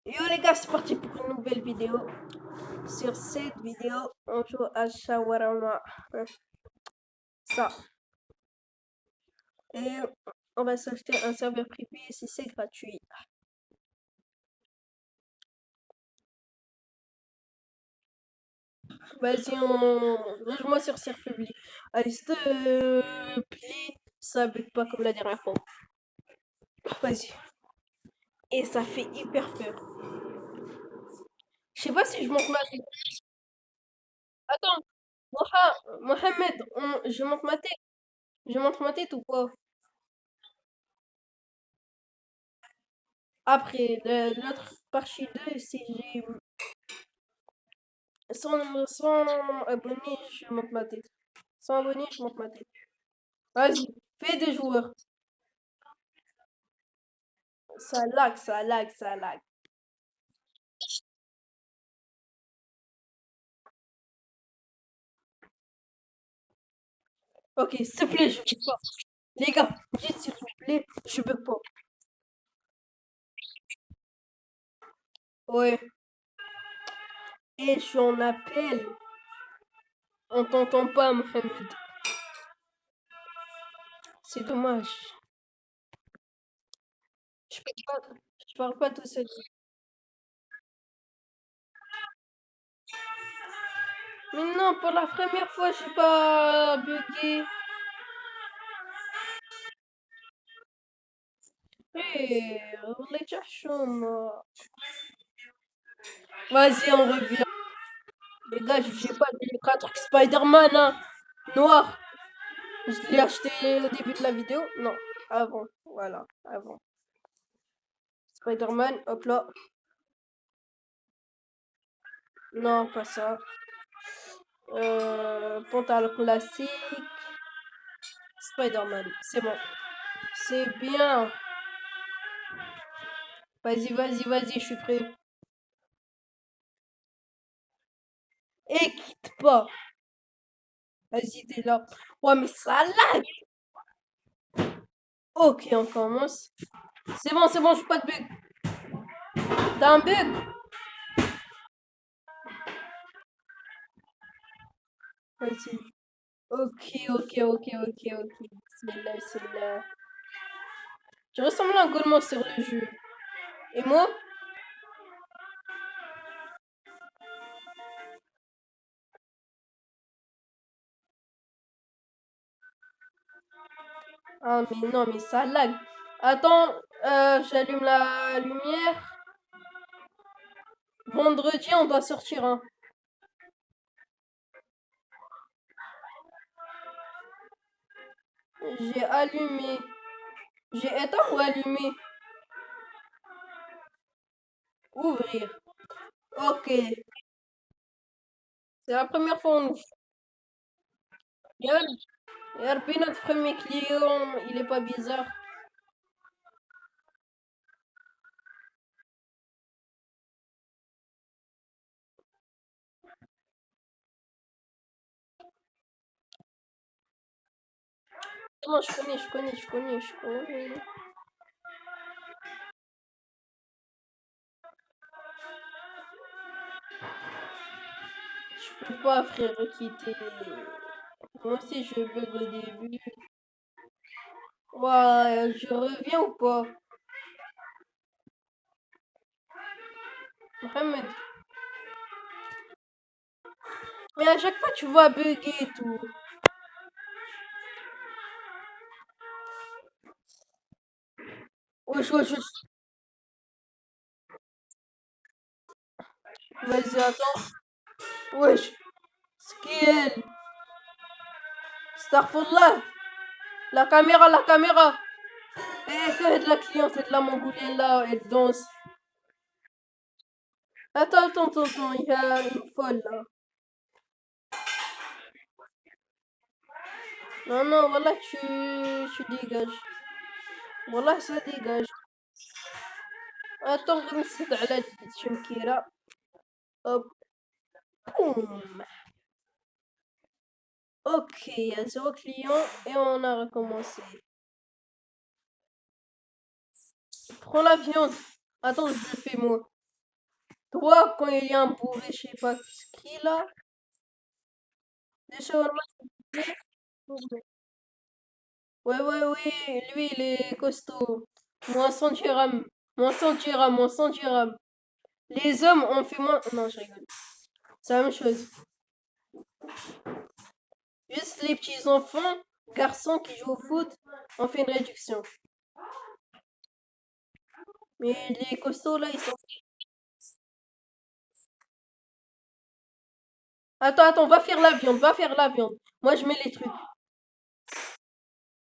Yo les gars, c'est parti pour une nouvelle vidéo. Sur cette vidéo, on joue à Shawarma. Ça. Et on va s'acheter un serveur privé si c'est gratuit. Vas-y, rejoins-moi sur serveur public. Allez, s'il te plaît, ça bug pas comme la dernière fois. Vas-y. Et ça fait hyper peur. Je sais pas si je monte ma tête. Attends, Mohamed, je monte ma tête. Je montre ma tête ou pas? Après, l'autre partie 2, si j'ai 100 abonnés, je monte ma tête. 100 abonnés, je monte ma tête. Vas-y, fais des joueurs. Ça lag, ça lag, ça lag. Ok, s'il te plaît, je bug pas. Les gars, dites s'il vous plaît, je bug pas. Ouais. Et je suis en appel. On t'entend pas, Mohamed. C'est dommage. Je parle pas tout seul. Mais non, pour la première fois, j'ai pas bugué. Eh, on est déjà chaud, moi. Vas-y, on revient. Les gars, je sais pas, j'ai pris un truc Spider-Man, hein, noir. Je l'ai acheté au début de la vidéo. Non, avant. Voilà, avant. Spider-Man, hop là. Non, pas ça. Pantalon classique. Spider-Man, c'est bon. C'est bien. Vas-y, vas-y, vas-y, je suis prêt. Et quitte pas. Vas-y, t'es là. Ouais, mais ça lag. Ok, on commence. C'est bon, j'ai pas de bug. T'as un bug? Vas-y. Ok, ok, ok, ok, ok. C'est là, c'est là. Tu ressembles à un golemon sur le jeu. Et moi? Ah, mais non, mais ça lag. Attends, j'allume la lumière. Vendredi, on doit sortir, hein. J'ai allumé. J'ai éteint ou allumé? Ouvrir. Ok. C'est la première fois on ouvre. Yarbi, notre premier client, il est pas bizarre. Non, je connais. Je peux pas, frère, quitter. Moi aussi, je bug au début. Ouais, je reviens ou pas? Mohamed. Mais à chaque fois, tu vas bugger et tout. Wesh, wesh, wesh. Vas-y, attends. Wesh. Skill. Starfullah. La caméra. Eh, fais de la cliente et de la mongolienne là, elle danse. Attends, il y a une folle là. Non, non, voilà, tu dégages. Voilà, ça dégage. Attends, نسد على الشمكيرة. Hop, boum. Ok, il y a 0 client et on a recommencé. Prends la viande. Attends, je le fais moi. Toi, quand il y a un bourré, je sais pas qui là, des shawarma, ouais, ouais, oui, lui, il est costaud. Moins 100 dirhams. Moins 100 dirhams, moins 100 dirhams. Les hommes, on fait moins. Non, je rigole. C'est la même chose. Juste les petits enfants, garçons qui jouent au foot, on fait une réduction. Mais les costauds là, ils sont. Attends, attends, va faire la viande, va faire la viande. Moi, je mets les trucs.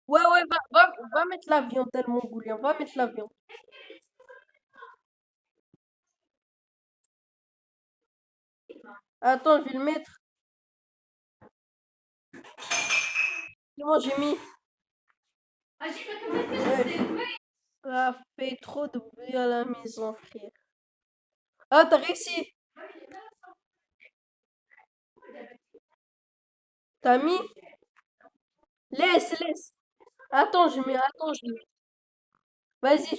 Ouais, ouais, va mettre la viande, tellement goulien. Va mettre la viande. Attends, je vais le mettre. C'est bon, j'ai mis. Ouais. Ça fait trop de bruit à la maison, frère. Ah, t'as réussi. T'as mis? Laisse, laisse. Attends, je mets, attends, je mets. Vas-y,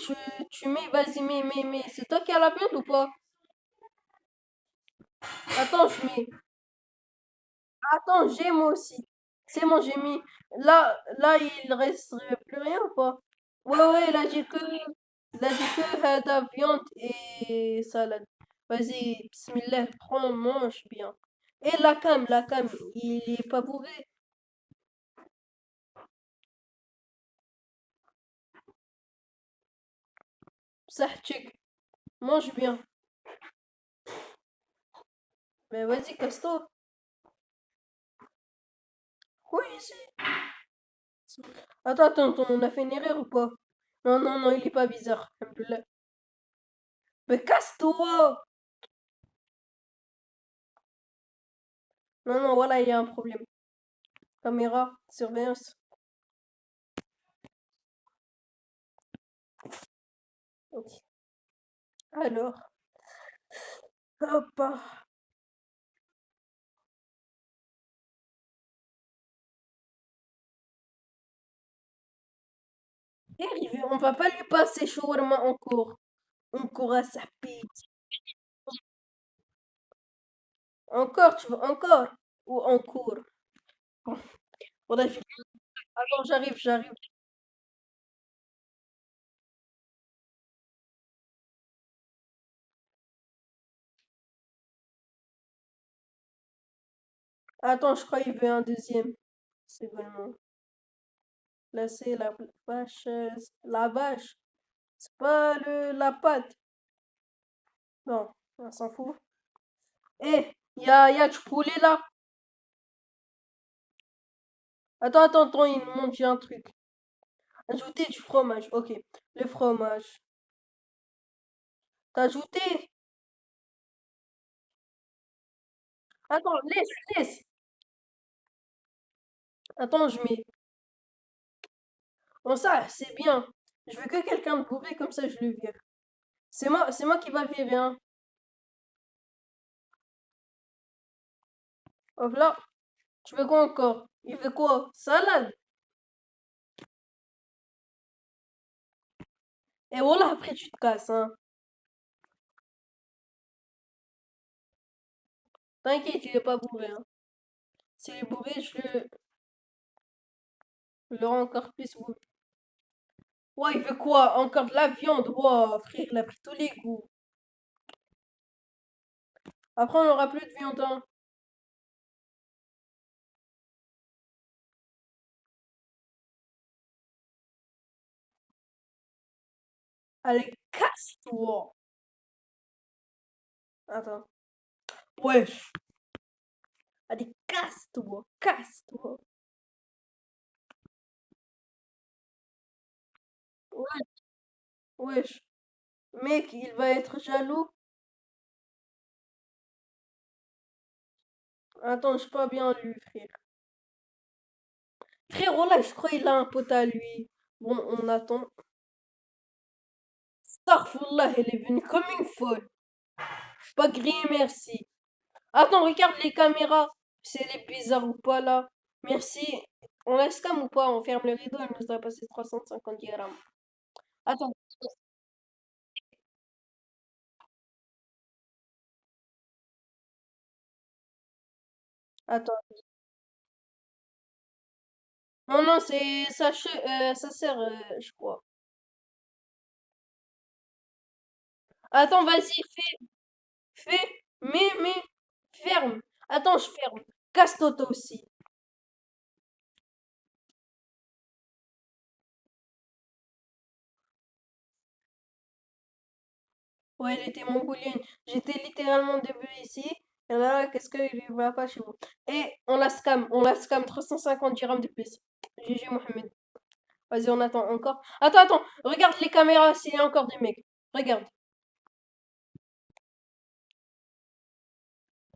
tu mets, vas-y, mets. C'est toi qui as la viande ou pas? Attends, je mets. Attends, j'ai moi aussi. C'est bon, j'ai mis. Là, il resterait plus rien ou pas? Ouais, ouais, là, j'ai que de la viande et salade. Vas-y, bismillah, prends, mange bien. Et la cam, il est pas bourré. Sahtik, mange bien. Mais vas-y, casse-toi. Oui, ici. Attends, on a fait une erreur ou pas? Non, non, non, il est pas bizarre. Alhamdoulilah. Mais casse-toi! Non, non, voilà, il y a un problème. Caméra, surveillance. Ok. Alors, hop. On va pas lui passer shawarma encore. Encore à sa pite. Encore, tu veux encore? Ou encore? Bon, bref. Attends, j'arrive. Attends, je crois qu'il veut un deuxième. C'est vraiment. Là, c'est la vache. La vache. C'est pas la pâte. Non, on s'en fout. Eh, y a du poulet là. Attends, il me manque un truc. Ajouter du fromage. Ok, le fromage. T'as ajouté? Attends, laisse. Attends, je mets. Bon, ça, c'est bien. Je veux que quelqu'un de bourré, comme ça je le vire. C'est moi qui va virer, hein. Hop là, tu veux quoi encore? Il veut quoi? Salade? Et voilà, après tu te casses, hein. T'inquiète, il est pas bourré, hein. S'il est bourré, je le rends encore plus bourré. Ouais, il veut quoi? Encore de la viande? Wow, frère, il a pris tous les goûts. Après, on aura plus de viande, hein. Allez, casse-toi. Attends. Wesh. Allez, casse-toi. Ouais, wesh. Mec, il va être jaloux. Attends, je suis pas bien lu, frère. Frérot, là, je crois qu'il a un pote à lui. Bon, on attend. Starfullah, elle est venue comme une folle. Pas grillé, merci. Attends, regarde les caméras. Si elle est bizarre ou pas, là. Merci. On laisse cam ou pas? On ferme le rideau, elle nous a passé 350 dirhams. Attends. Attends. Non, non, c'est ça sert, je crois. Attends, vas-y, fais, mais, ferme. Attends, je ferme. Casse-toi toi aussi. Ouais, elle était mongolienne. J'étais littéralement début ici. Et là, qu'est-ce qu'il lui va pas chez vous? Et on la scam 350 dirhams de plus. GG Mohamed. Vas-y, on attend encore. Attends, attends, regarde les caméras s'il y a encore des mecs. Regarde.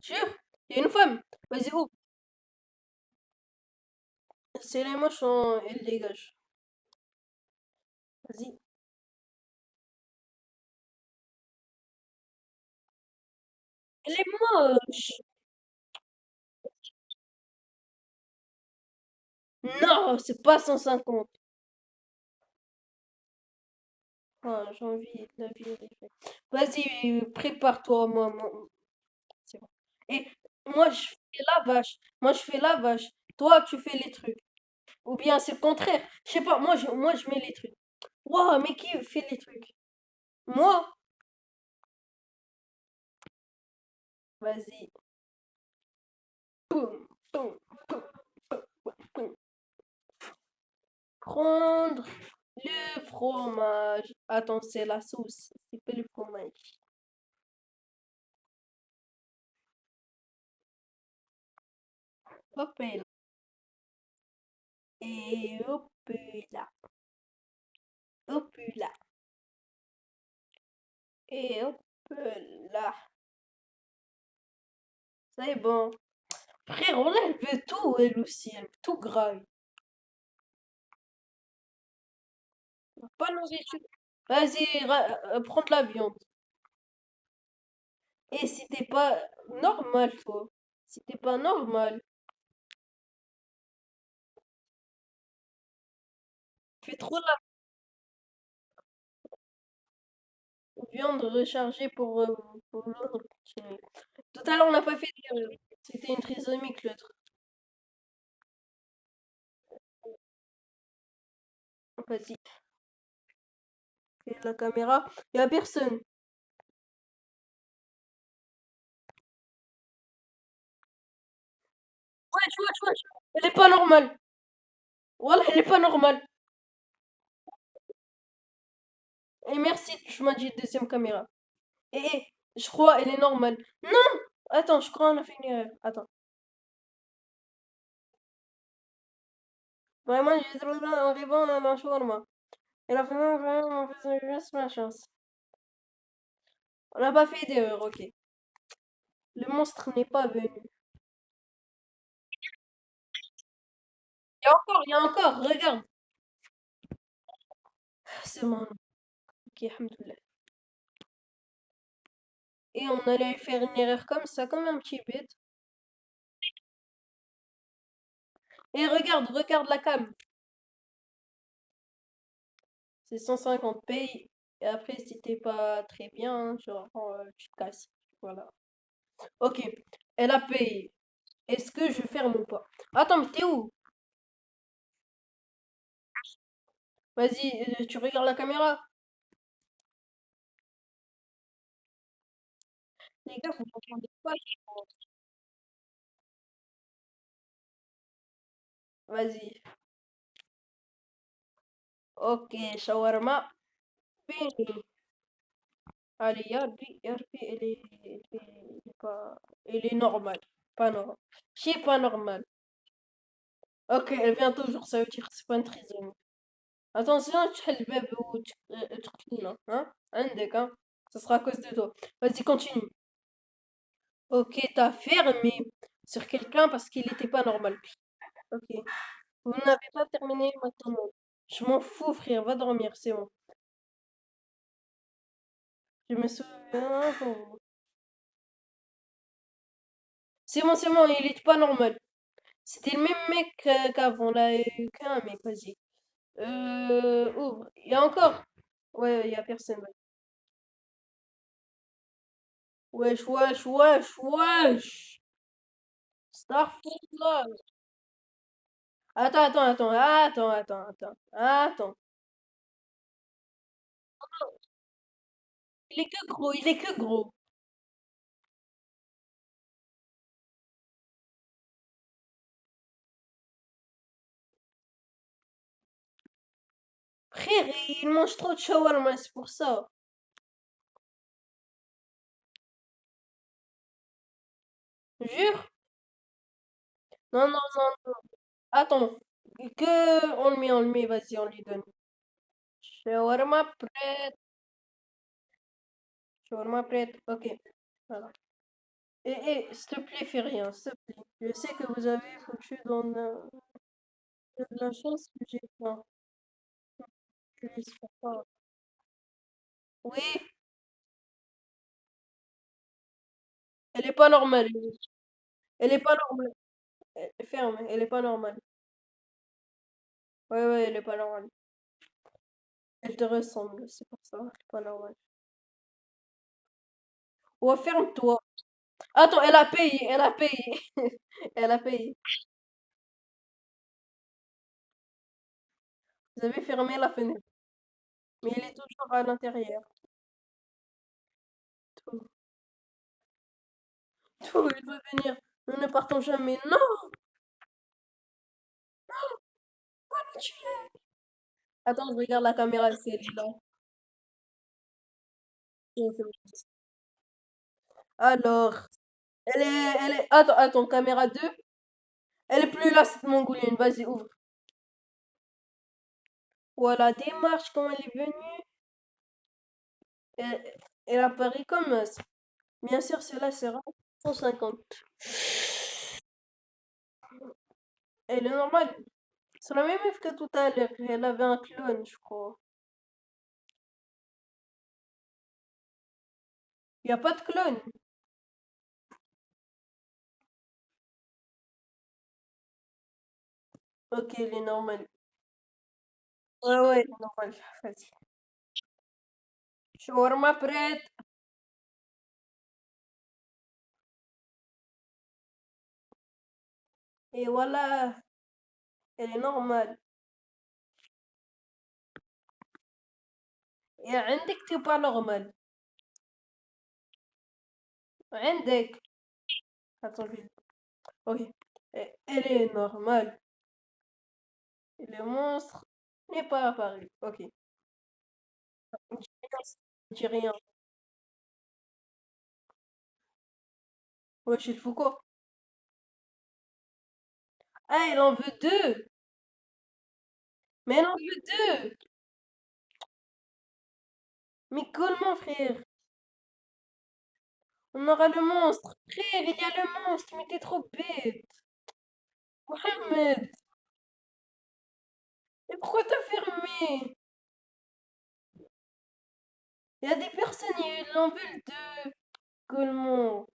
Jure, il y a une femme. Vas-y, ouvre. C'est les moches, elle dégage. Vas-y. Elle est moche. Non, c'est pas 150. Ah, j'ai envie de la vérifier. Vas-y, prépare-toi, moi. C'est bon. Et moi, je fais la vache. Moi, je fais la vache. Toi, tu fais les trucs. Ou bien c'est le contraire. Je sais pas, moi, je mets les trucs. Waouh, mais qui fait les trucs? Moi? Vas-y. Poum, poum, poum, poum, poum. Prendre le fromage. Attends, c'est la sauce. C'est pas le fromage. Hop là. Et hop là. Hop là. Et hop là. C'est bon. Frère, on elle veut tout, elle aussi. Elle veut tout gras. Pas nourriture. Vas-y, prends de la viande. Et si t'es pas normal, toi. Si t'es pas normal, fais trop de la viande rechargée pour l'autre. Tout à l'heure, on n'a pas fait de... C'était une trisomique, l'autre. Vas-y, fais la caméra. Y a personne. Wesh, wesh, wesh. Elle est pas normale. Voilà, elle est pas normale. Et merci, tu m'as dit deuxième caméra. Et je crois elle est normale. Non! Attends, je crois qu'on a fait une erreur. Attends. Vraiment, j'ai trouvé en rêvant dans un shawarma. Et la fin, vraiment, on faisait juste ma chance. On n'a pas fait d'erreur, ok. Le monstre n'est pas venu. Il y a encore, regarde. C'est bon. Ok, alhamdoulilah. Et on allait faire une erreur comme ça, comme un petit bête. Et regarde la cam. C'est 150 payes. Et après, si t'es pas très bien, genre, tu te casses. Voilà. Ok, elle a payé. Est-ce que je ferme ou pas? Attends, mais t'es où? Vas-y, tu regardes la caméra? Les gars, vous m'entendez pas? Vas-y. Ok, shawarma. Fini. Allez, Yarbi, elle est normale. Pas normale. C'est pas normal. Ok, elle vient toujours, ça veut dire que c'est pas une trisomie. Attention, tu le bébé ou tu hein? عندك, hein? Ça sera à cause de toi. Vas-y, continue. Ok, t'as fermé sur quelqu'un parce qu'il était pas normal. Ok. Vous n'avez pas terminé maintenant. Je m'en fous, frère, va dormir, c'est bon. Je me souviens. C'est bon, il est pas normal. C'était le même mec qu'avant, là, qu'un mec, vas-y. Ouvre. Il y a encore? Ouais, il y a personne. Ouais. Wesh, wesh, wesh, wesh. Astaghfirullah. Attends. Il est que gros. Frère, il mange trop de shawarma, c'est pour ça. Jure? Non, non, non, non. Attends. On le met, vas-y, on lui donne. Shawarma prête. Shawarma prête. Ok. Voilà. S'il te plaît, fais rien, s'il te plaît. Je sais que vous avez foutu dans de la chance que j'ai pas. Je laisse pas. Oui, elle est pas normale. Elle est pas normale. Ferme, elle est pas normale. Ouais, ouais, elle est pas normale. Elle te ressemble, c'est pour ça. Elle est pas normale. Ouais, ferme-toi. Attends, elle a payé, elle a payé. Elle a payé. Vous avez fermé la fenêtre. Mais il est toujours à l'intérieur. Tout, tout, il veut venir. Nous ne partons jamais. Non, pas le tuer. Attends, je regarde la caméra si elle est là. Ouais, c'est bon. Alors, attends, caméra 2. Elle est plus là, cette mongolienne. Vas-y, ouvre. Voilà, démarche, comment elle est venue. Elle, elle apparaît comme ça. Bien sûr, cela sera 150. Elle est normale. C'est la même meuf que tout à l'heure. Elle avait un clone, je crois. Il n'y a pas de clone. Ok, elle est normale. Ouais, ouais, elle est normale. Vas-y. Shawarma prête. Et voilà, elle est normale. Et عندك t'es pas normal. عندك. Attends, ok. Elle est normale. Et le monstre n'est pas apparu. Ok. Je dis rien. Ouais, chez le Foucault. Ah, il en veut deux. Mais elle en veut deux. Mais comment, frère? On aura le monstre. Frère, il y a le monstre, mais t'es trop bête. Mohamed, mais pourquoi t'as fermé? Il y a des personnes, ils en veulent deux. Comment?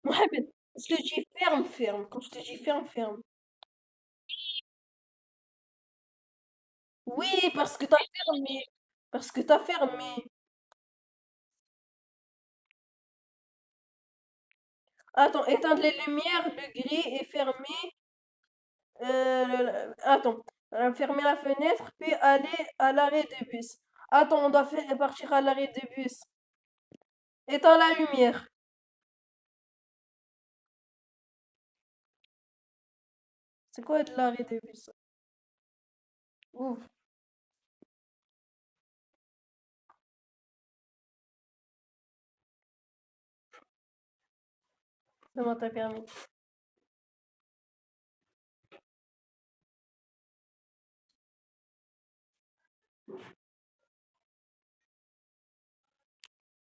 Mohamed, je te dis ferme, ferme. Quand je te dis ferme, ferme. Oui, parce que t'as fermé. Parce que t'as fermé. Attends, éteindre les lumières, le gris est fermé. Attends, fermer la fenêtre, puis aller à l'arrêt de bus. Attends, on doit partir à l'arrêt de bus. Éteins la lumière. C'est quoi de l'arrêt de bus? Ouf, c'est bon, t'as permis.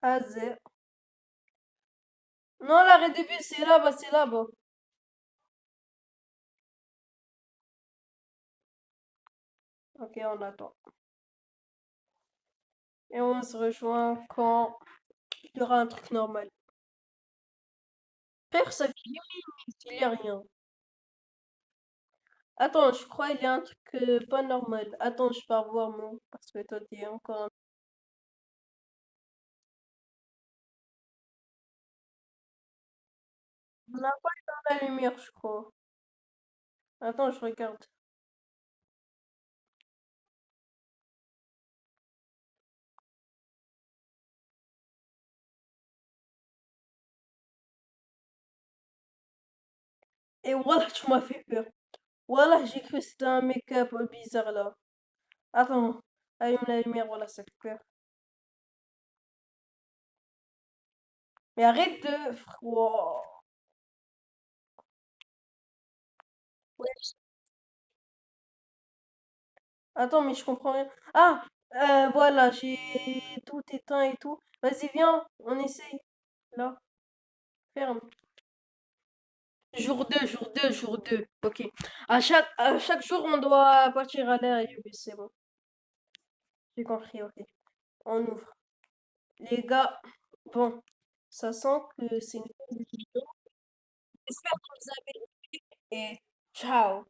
AZ. Non, l'arrêt de bus, c'est là-bas, c'est là-bas. Ok, on attend. Et on se rejoint quand il y aura un truc normal. Frère, ça fait 10 minutes, il y a rien. Attends, je crois qu'il y a un truc pas normal. Attends, je pars voir mon. Parce que toi, t'es encore. On n'a pas la lumière, je crois. Attends, je regarde. Et voilà, tu m'as fait peur. Voilà, j'ai cru que c'était un make-up bizarre là. Attends, allume la lumière, voilà, ça fait peur. Mais arrête de... Wow. Ouais. Attends, mais je comprends rien. Ah, voilà, j'ai tout éteint et tout. Vas-y, viens, on essaye. Là, ferme. Jour 2. Ok. À chaque jour, on doit partir à l'air libre. C'est bon. J'ai compris, ok. On ouvre. Les gars, bon, ça sent que c'est une fin de vidéo. J'espère que vous avez aimé et ciao.